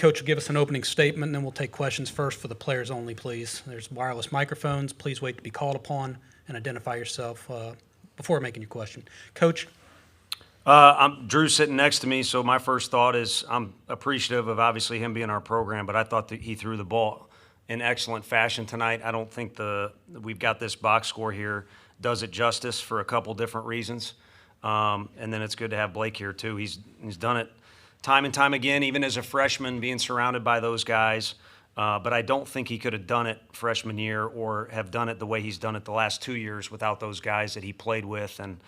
Coach will give us an opening statement, and then we'll take questions first for the players only, please. There's wireless microphones. Please wait to be called upon and identify yourself before making your question. Coach? I'm Drew sitting next to me, so my first thought is I'm appreciative of obviously him being our program, but I thought that he threw the ball in excellent fashion tonight. I don't think we've got this box score here does it justice for a couple different reasons. And then it's good to have Blake here too. He's done it time and time again, even as a freshman, being surrounded by those guys. But I don't think he could have done it freshman year or have done it the way he's done it the last 2 years without those guys that he played with. And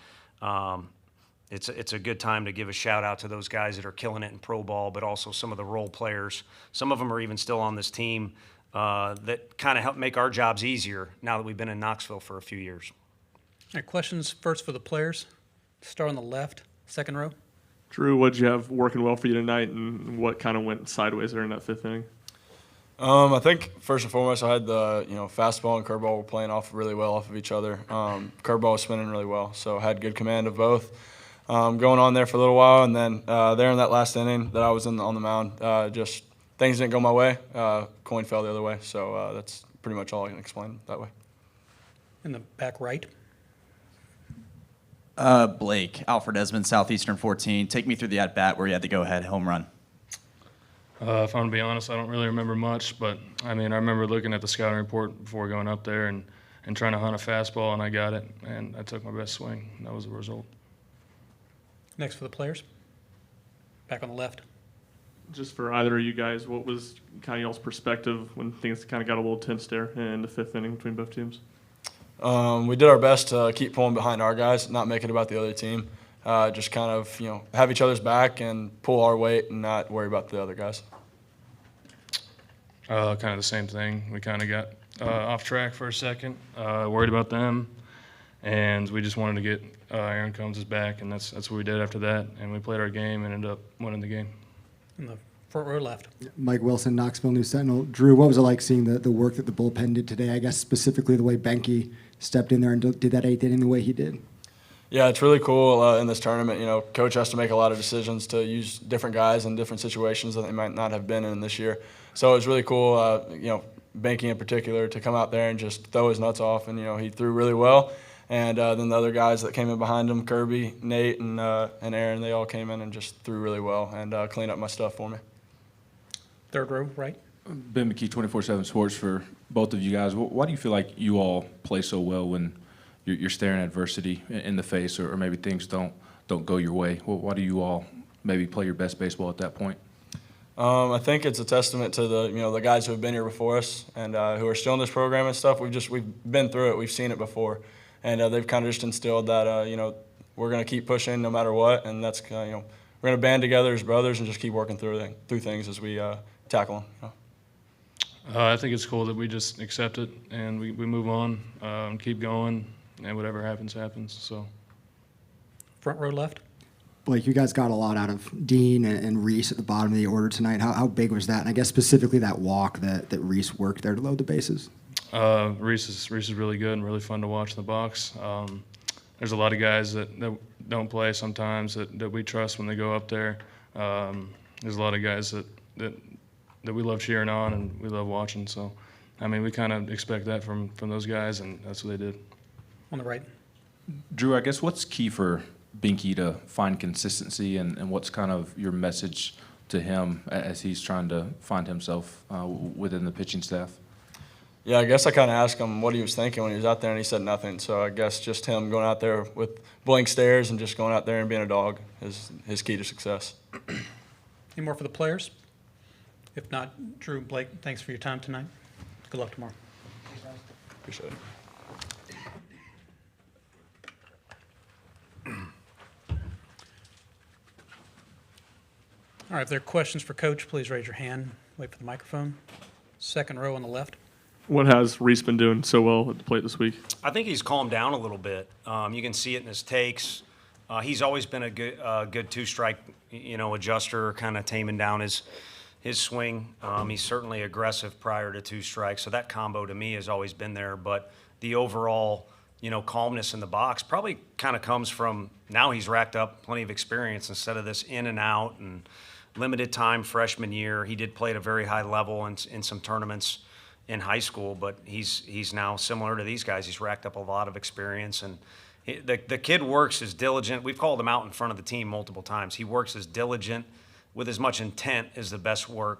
it's a good time to give a shout out to those guys that are killing it in pro ball, but also some of the role players. Some of them are even still on this team that kind of help make our jobs easier now that we've been in Knoxville for a few years. All right, questions first for the players. Start on the left, second row. Drew, what'd you have working well for you tonight, and what kind of went sideways there in that fifth inning? I think first and foremost, I had the fastball and curveball were playing off really well off of each other. Curveball was spinning really well, so I had good command of both. Going on there for a little while, and then there in that last inning that I was on the mound, just things didn't go my way. Coin fell the other way, so that's pretty much all I can explain that way. In the back right. Blake, Alfred Esmond, Southeastern 14. Take me through the at-bat where you had the go-ahead home run. If I'm going to be honest, I don't really remember much, but, I remember looking at the scouting report before going up there and trying to hunt a fastball, and I got it, and I took my best swing. And that was the result. Next for the players. Back on the left. Just for either of you guys, what was kind of y'all's perspective when things kind of got a little tense there in the fifth inning between both teams? We did our best to keep pulling behind our guys, not make it about the other team. Just kind of, have each other's back and pull our weight and not worry about the other guys. Kind of the same thing. We kind of got off track for a second, worried about them, and we just wanted to get Aaron Combs' back, and that's what we did after that. And we played our game and ended up winning the game. In the front row left. Mike Wilson, Knoxville News Sentinel. Drew, what was it like seeing the work that the bullpen did today? I guess specifically the way Benke stepped in there and did that eighth inning the way he did. Yeah, it's really cool in this tournament. Coach has to make a lot of decisions to use different guys in different situations that they might not have been in this year. So it was really cool, Benke in particular, to come out there and just throw his nuts off. And, he threw really well. And then the other guys that came in behind him, Kirby, Nate, and Aaron, they all came in and just threw really well and cleaned up my stuff for me. Third row right. Ben McKee, 24/7 Sports, for both of you guys. Why do you feel like you all play so well when you're staring adversity in the face, or maybe things don't go your way? Why do you all maybe play your best baseball at that point? I think it's a testament to the guys who have been here before us and who are still in this program and stuff. We've been through it. We've seen it before, and they've kind of just instilled that we're going to keep pushing no matter what, and that's we're going to band together as brothers and just keep working through things as we tackle them. I think it's cool that we just accept it and we move on and keep going, and whatever happens, happens. So, front row left. Blake, you guys got a lot out of Dean and Reese at the bottom of the order tonight. How big was that? And I guess specifically that walk that Reese worked there to load the bases. Reese is really good and really fun to watch in the box. There's a lot of guys that don't play sometimes that we trust when they go up there. There's a lot of guys that we love cheering on and we love watching. So, we kind of expect that from those guys, and that's what they did. On the right. Drew, I guess what's key for Benke to find consistency, and what's kind of your message to him as he's trying to find himself within the pitching staff? Yeah, I guess I kind of asked him what he was thinking when he was out there, and he said nothing. So I guess just him going out there with blank stares and just going out there and being a dog is his key to success. Any more for the players? If not, Drew, Blake, thanks for your time tonight. Good luck tomorrow. Appreciate it. All right, if there are questions for Coach, please raise your hand. Wait for the microphone. Second row on the left. What has Reese been doing so well at the plate this week? I think he's calmed down a little bit. You can see it in his takes. He's always been a good two-strike, adjuster, kind of taming down his swing. He's certainly aggressive prior to two strikes, so that combo to me has always been there. But the overall, calmness in the box probably kind of comes from now he's racked up plenty of experience instead of this in and out and limited time freshman year. He did play at a very high level in some tournaments in high school, but he's now similar to these guys. He's racked up a lot of experience, and the kid works as diligent. We've called him out in front of the team multiple times. He works as diligent with as much intent is the best word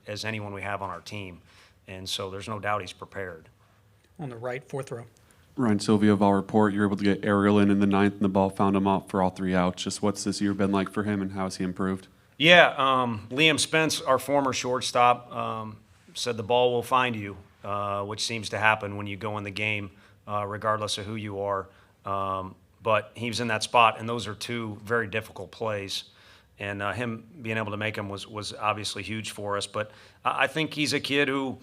as anyone we have on our team. And so there's no doubt he's prepared. On the right, fourth row. Ryan Sylvia of Our Report, you were able to get Ariel in the ninth, and the ball found him out for all 3 outs. Just what's this year been like for him, and how has he improved? Yeah, Liam Spence, our former shortstop, said the ball will find you, which seems to happen when you go in the game, regardless of who you are. But he was in that spot, and those are 2 very difficult plays. And him being able to make them was obviously huge for us. But I think he's a kid who,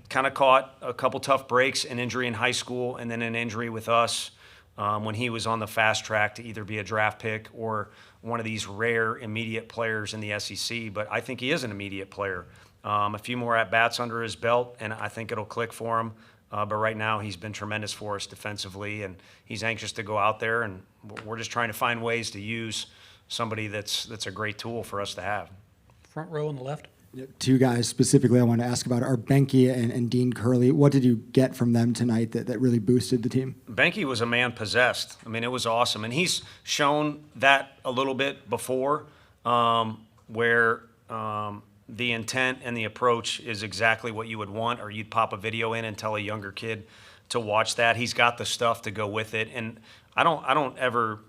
kind of caught a couple tough breaks, an injury in high school, and then an injury with us when he was on the fast track to either be a draft pick or one of these rare immediate players in the SEC. But I think he is an immediate player. A few more at-bats under his belt, and I think it'll click for him. But right now, he's been tremendous for us defensively, and he's anxious to go out there, and we're just trying to find ways to use somebody that's a great tool for us to have. Front row on the left. 2 guys specifically I want to ask about are Benke and Dean Curley. What did you get from them tonight that really boosted the team? Benke was a man possessed. I mean, it was awesome. And he's shown that a little bit before, where the intent and the approach is exactly what you would want, or you'd pop a video in and tell a younger kid to watch that. He's got the stuff to go with it. And I don't ever,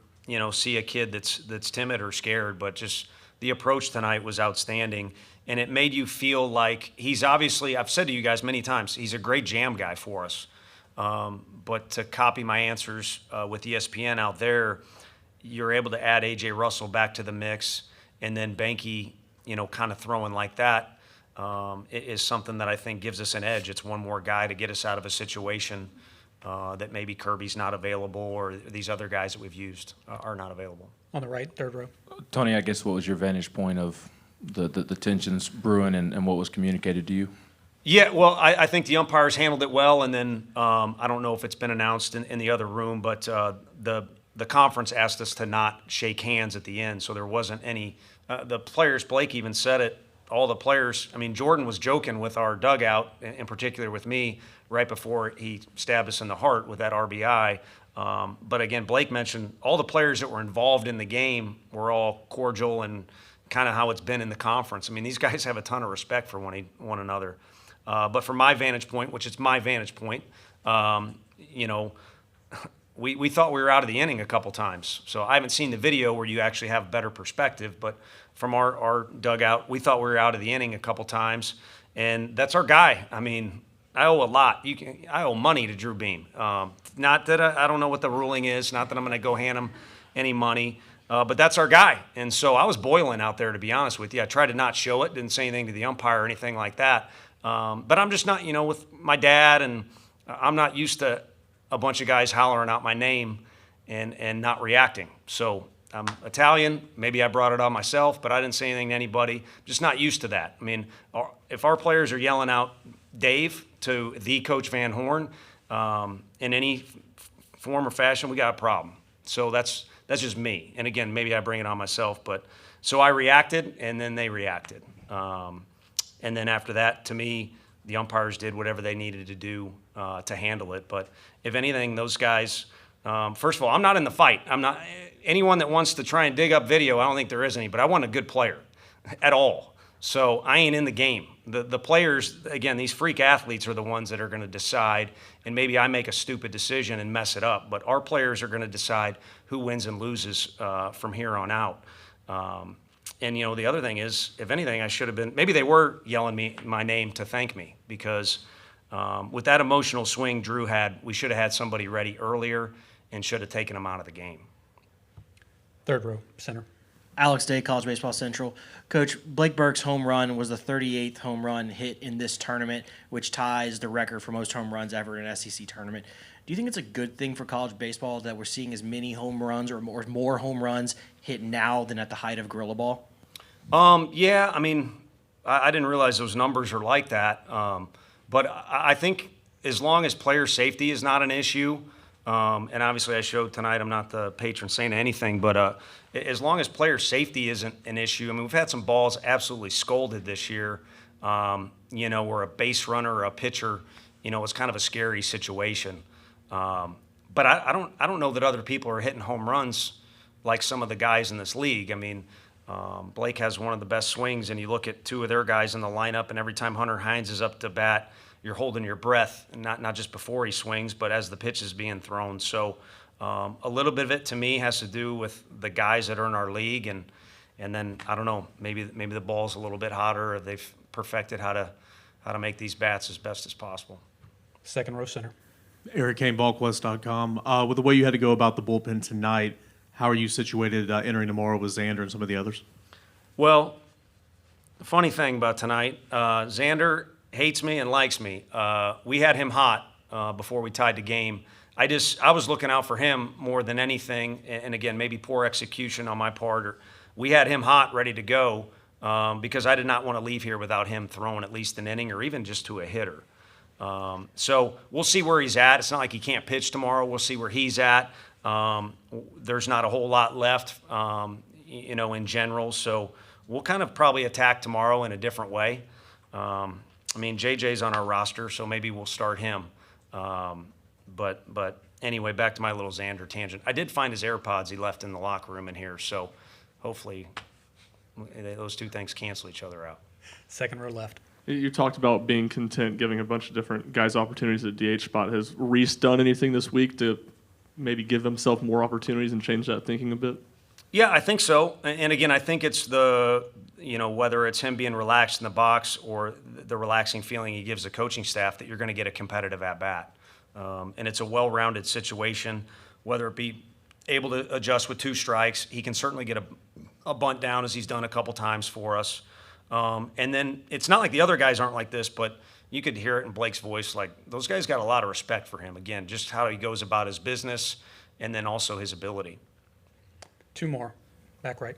see a kid that's timid or scared, but just the approach tonight was outstanding. And it made you feel like he's obviously, I've said to you guys many times, he's a great jam guy for us. But to copy my answers with ESPN out there, you're able to add A.J. Russell back to the mix, and then Benke, kind of throwing like that is something that I think gives us an edge. It's one more guy to get us out of a situation that maybe Kirby's not available or these other guys that we've used are not available. On the right, third row. Tony, I guess what was your vantage point of the tensions brewing and what was communicated to you? Yeah, well, I think the umpires handled it well, and then I don't know if it's been announced in the other room, but the conference asked us to not shake hands at the end, so there wasn't any. The players, Blake even said it, all the players, Jordan was joking with our dugout, in particular with me, right before he stabbed us in the heart with that RBI. But again, Blake mentioned all the players that were involved in the game were all cordial and kind of how it's been in the conference. These guys have a ton of respect for one another. But from my vantage point, which is my vantage point, we thought we were out of the inning a couple times. So I haven't seen the video where you actually have better perspective, but from our dugout, we thought we were out of the inning a couple times, and that's our guy. I owe a lot. I owe money to Drew Beam. Not that I don't know what the ruling is, not that I'm going to go hand him any money, but that's our guy. And so I was boiling out there, to be honest with you. I tried to not show it, didn't say anything to the umpire or anything like that. But I'm just not, with my dad, and I'm not used to a bunch of guys hollering out my name and not reacting. So I'm Italian. Maybe I brought it on myself, but I didn't say anything to anybody. Just not used to that. If our players are yelling out Dave to the Coach Van Horn in any form or fashion, we got a problem. So that's just me. And again, maybe I bring it on myself, but so I reacted, and then they reacted. And then after that, to me, the umpires did whatever they needed to do to handle it. But if anything, those guys, first of all, I'm not in the fight. I'm not anyone that wants to try and dig up video. I don't think there is any, but I want a good player at all. So I ain't in the game. The players, again, these freak athletes are the ones that are going to decide, and maybe I make a stupid decision and mess it up, but our players are going to decide who wins and loses from here on out. And, the other thing is, if anything, I should have been – maybe they were yelling my name to thank me because with that emotional swing Drew had, we should have had somebody ready earlier and should have taken him out of the game. Third row, center. Alex Day, College Baseball Central. Coach, Blake Burke's home run was the 38th home run hit in this tournament, which ties the record for most home runs ever in an SEC tournament. Do you think it's a good thing for college baseball that we're seeing as many home runs or more home runs hit now than at the height of Gorilla Ball? Yeah, I didn't realize those numbers are like that. But I think as long as player safety is not an issue, and obviously I showed tonight I'm not the patron saint of anything, but as long as player safety isn't an issue, I mean, we've had some balls absolutely scolded this year, where a base runner or a pitcher, was kind of a scary situation. But I don't know that other people are hitting home runs like some of the guys in this league. I mean, Blake has one of the best swings, and you look at two of their guys in the lineup, and every time Hunter Hines is up to bat, you're holding your breath, not just before he swings, but as the pitch is being thrown. So a little bit of it to me has to do with the guys that are in our league, and then I don't know, maybe the ball's a little bit hotter, or they've perfected how to make these bats as best as possible. Second row center. Eric Kane, VolQuest.com. With the way you had to go about the bullpen tonight, how are you situated entering tomorrow with Xander and some of the others? Well, the funny thing about tonight, Xander hates me and likes me. We had him hot before we tied the game. I was looking out for him more than anything, and again, maybe poor execution on my part. We had him hot, ready to go, because I did not want to leave here without him throwing at least an inning or even just to a hitter. So we'll see where he's at. It's not like he can't pitch tomorrow. We'll see where he's at. There's not a whole lot left, in general. So we'll kind of probably attack tomorrow in a different way. JJ's on our roster, so maybe we'll start him. But anyway, back to my little Xander tangent. I did find his AirPods he left in the locker room in here, so hopefully those two things cancel each other out. Second row left. You talked about being content, giving a bunch of different guys opportunities at DH spot. Has Reese done anything this week to maybe give himself more opportunities and change that thinking a bit? Yeah, I think so. And again, I think it's whether it's him being relaxed in the box or the relaxing feeling he gives the coaching staff that you're going to get a competitive at-bat. And it's a well-rounded situation, whether it be able to adjust with 2 strikes. He can certainly get a bunt down, as he's done a couple times for us. And then it's not like the other guys aren't like this, but you could hear it in Blake's voice. Like, those guys got a lot of respect for him. Again, just how he goes about his business and then also his ability. 2 more. Back right.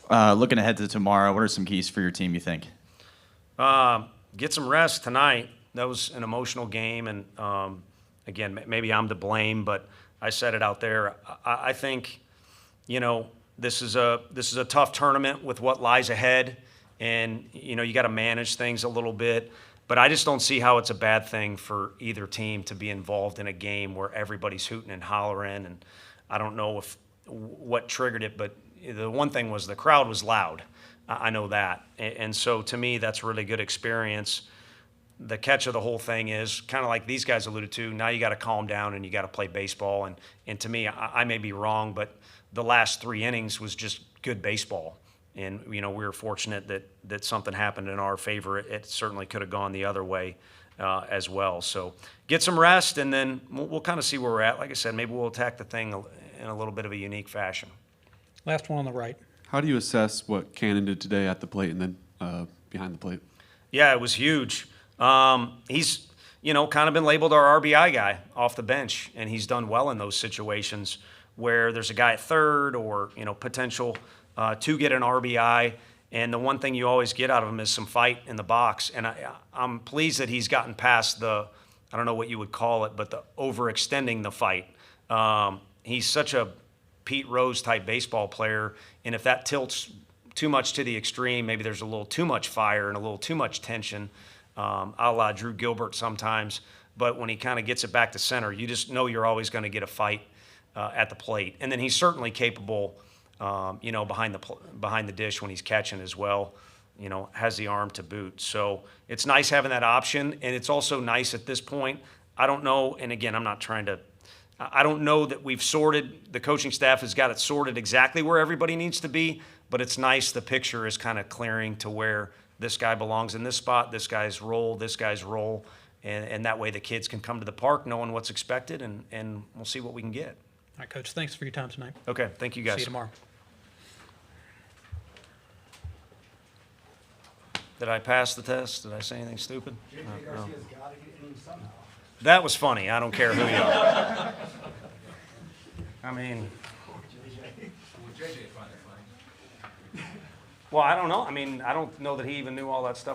Looking ahead to tomorrow, what are some keys for your team, you think? Get some rest tonight. That was an emotional game, and again, maybe I'm to blame, but I said it out there. I think, this is a tough tournament with what lies ahead, and you got to manage things a little bit. But I just don't see how it's a bad thing for either team to be involved in a game where everybody's hooting and hollering. And I don't know what triggered it, but the one thing was the crowd was loud. I know that. And so to me, that's a really good experience. The catch of the whole thing is kind of like these guys alluded to, now you got to calm down and you got to play baseball. And to me, I may be wrong, but the last 3 innings was just good baseball. And, we were fortunate that something happened in our favor. It certainly could have gone the other way as well. So get some rest, and then we'll kind of see where we're at. Like I said, maybe we'll attack the thing in a little bit of a unique fashion. Last one on the right. How do you assess what Cannon did today at the plate and then behind the plate? Yeah, it was huge. He's, kind of been labeled our RBI guy off the bench, and he's done well in those situations where there's a guy at third or, potential to get an RBI. And the one thing you always get out of him is some fight in the box. And I'm pleased that he's gotten past I don't know what you would call it, but the overextending the fight. He's such a Pete Rose type baseball player. And if that tilts too much to the extreme, maybe there's a little too much fire and a little too much tension, a la Drew Gilbert sometimes. But when he kind of gets it back to center, you just know you're always going to get a fight at the plate. And then he's certainly capable, behind the dish when he's catching as well, has the arm to boot. So it's nice having that option. And it's also nice at this point. I don't know, and again, I don't know that we've sorted, the coaching staff has got it sorted exactly where everybody needs to be, but it's nice the picture is kind of clearing to where this guy belongs in this spot, this guy's role, and that way the kids can come to the park knowing what's expected, and we'll see what we can get. All right, Coach, thanks for your time tonight. Okay, thank you guys. See you tomorrow. Did I pass the test? Did I say anything stupid? No. That was funny. I don't care who you are. Well, I don't know. I don't know that he even knew all that stuff